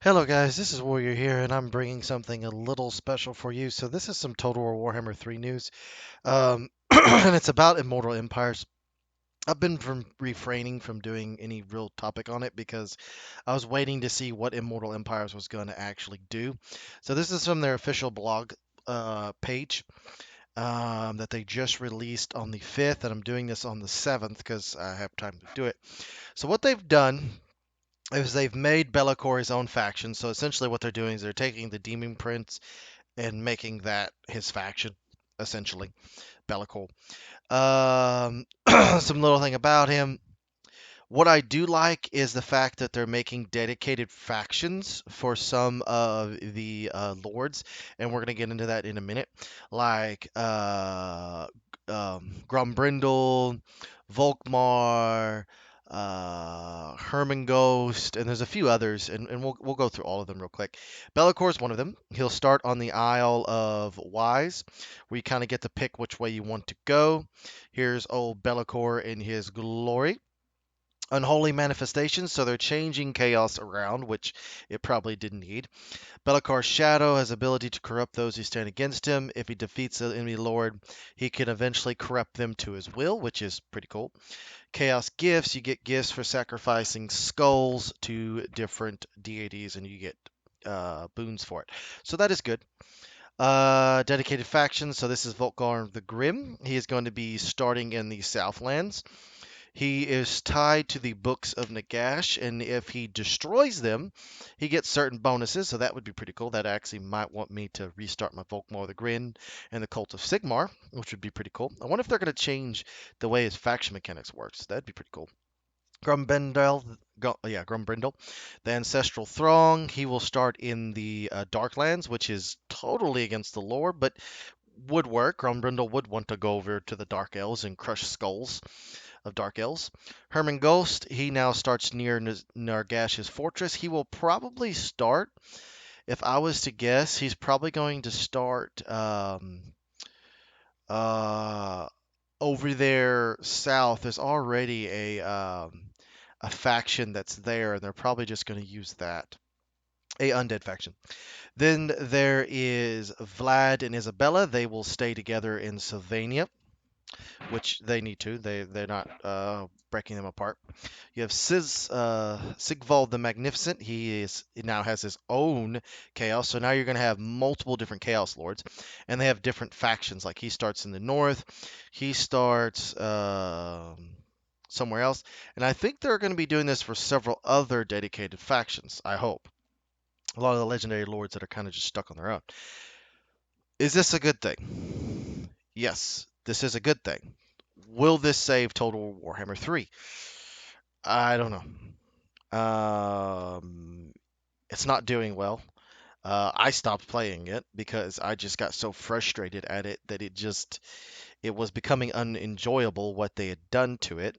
Hello guys, this is Warrior here, and I'm bringing something a little special for you. So this is some Total War Warhammer 3 news, and it's about Immortal Empires. I've been refraining from doing any real topic on it because I was waiting to see what Immortal Empires was going to actually do. So this is from their official blog page that they just released on the 5th, and I'm doing this on the 7th because I have time to do it. So what they've done is they've made Be'lakor his own faction. So essentially, what they're doing is they're taking the Demon Prince and making that his faction, essentially, Be'lakor. Some little thing about him. What I do like is the fact that they're making dedicated factions for some of the lords, and we're gonna get into that in a minute, like Grombrindle, Volkmar, Herman Ghost, and there's a few others, and we'll go through all of them real quick. Be'lakor is one of them. He'll start on the Isle of Wise, where you kind of get to pick which way you want to go. Here's old Be'lakor in his glory. Unholy manifestations, so they're changing chaos around, which it probably didn't need. Be'lakor's shadow has ability to corrupt those who stand against him. If he defeats the enemy lord, he can eventually corrupt them to his will, which is pretty cool. Chaos gifts, you get gifts for sacrificing skulls to different deities, and you get boons for it. So that is good. Dedicated factions, so this is Volkar the Grim. He is going to be starting in the Southlands. He is tied to the books of Nagash, and if he destroys them, he gets certain bonuses, so that would be pretty cool. That actually might want me to restart my Volkmar the Grin and the Cult of Sigmar, which would be pretty cool. I wonder if they're going to change the way his faction mechanics works. That'd be pretty cool. Grumbrindle, the Ancestral Throng. He will start in the Darklands, which is totally against the lore, but would work. Grumbrindle would want to go over to the Dark Elves and crush skulls of Dark Elves. Herman Ghost, he now starts near Nargash's fortress. He will probably start, if I was to guess, he's probably going to start uh, over there south. There's already a faction that's there, and they're probably just going to use that. A undead faction. Then there is Vlad and Isabella. They will stay together in Sylvania, which they need to. They're not breaking them apart. You have Sigvald the Magnificent. He now has his own chaos. So now you're going to have multiple different chaos lords, and they have different factions. Like he starts in the north, he starts somewhere else, and I think they're going to be doing this for several other dedicated factions. I hope a lot of the legendary lords that are kind of just stuck on their own. Is this a good thing? Yes, this is a good thing. Will this save Total Warhammer 3? I don't know. It's not doing well. I stopped playing it because I just got so frustrated at it that it was becoming unenjoyable what they had done to it.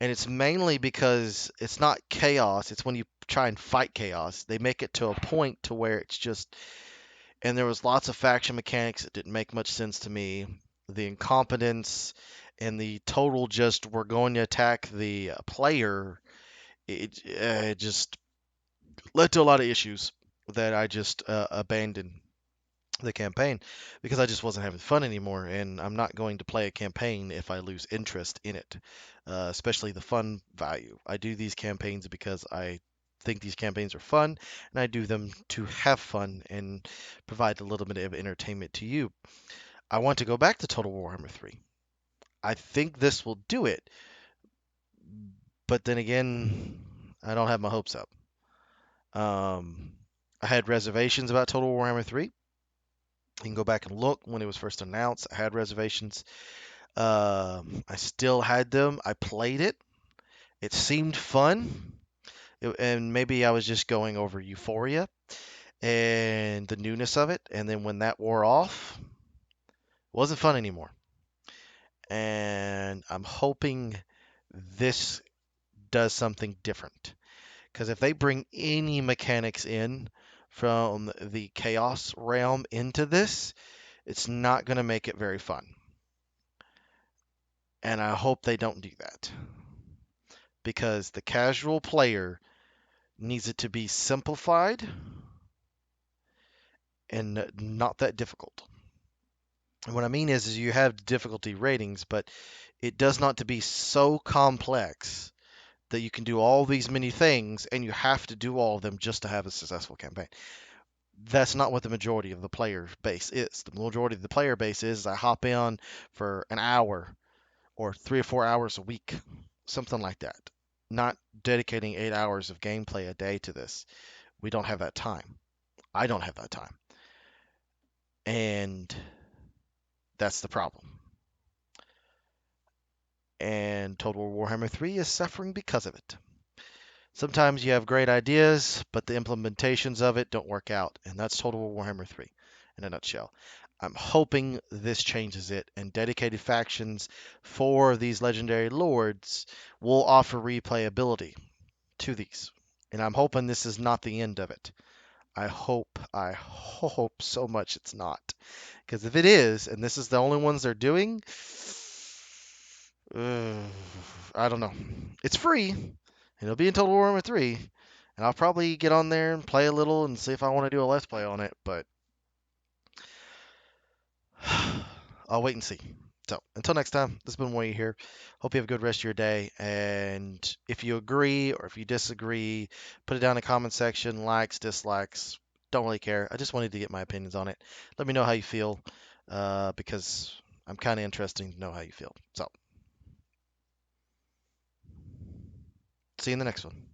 And it's mainly because it's not chaos, it's when you try and fight chaos. They make it to a point to where it's just and there was lots of faction mechanics that didn't make much sense to me. The incompetence and the total just we're going to attack the player, it just led to a lot of issues that I just abandoned the campaign because I just wasn't having fun anymore, and I'm not going to play a campaign if I lose interest in it, especially the fun value. I do these campaigns because I think these campaigns are fun, and I do them to have fun and provide a little bit of entertainment to you. I want to go back to Total Warhammer 3. I think this will do it, but then again, I don't have my hopes up. Um, I had reservations about Total Warhammer 3. You can go back and look when it was first announced. I had reservations. I still had them. I played it. It seemed fun. And maybe I was just going over euphoria and the newness of it. And then when that wore off, it wasn't fun anymore. And I'm hoping this does something different. Because if they bring any mechanics in from the chaos realm into this, it's not going to make it very fun. And I hope they don't do that. Because the casual player needs it to be simplified and not that difficult. And what I mean is you have difficulty ratings, but it does not to be so complex that you can do all these many things and you have to do all of them just to have a successful campaign. That's not what the majority of the player base is. The majority of the player base is I hop in for an hour or 3 or 4 hours a week, something like that. Not dedicating 8 hours of gameplay a day to this. We don't have that time. I don't have that time. And that's the problem. And Total Warhammer 3 is suffering because of it. Sometimes you have great ideas, but the implementations of it don't work out. And that's Total Warhammer 3 in a nutshell. I'm hoping this changes it, and dedicated factions for these legendary lords will offer replayability to these. And I'm hoping this is not the end of it. I hope so much it's not. Because if it is, and this is the only ones they're doing, uh, I don't know. It's free. It'll be in Total Warhammer 3, and I'll probably get on there and play a little and see if I want to do a Let's Play on it, but I'll wait and see. So, until next time, this has been Wayne here. Hope you have a good rest of your day, and if you agree or if you disagree, put it down in the comment section, likes, dislikes, don't really care. I just wanted to get my opinions on it. Let me know how you feel, because I'm kind of interested to know how you feel. So, see you in the next one.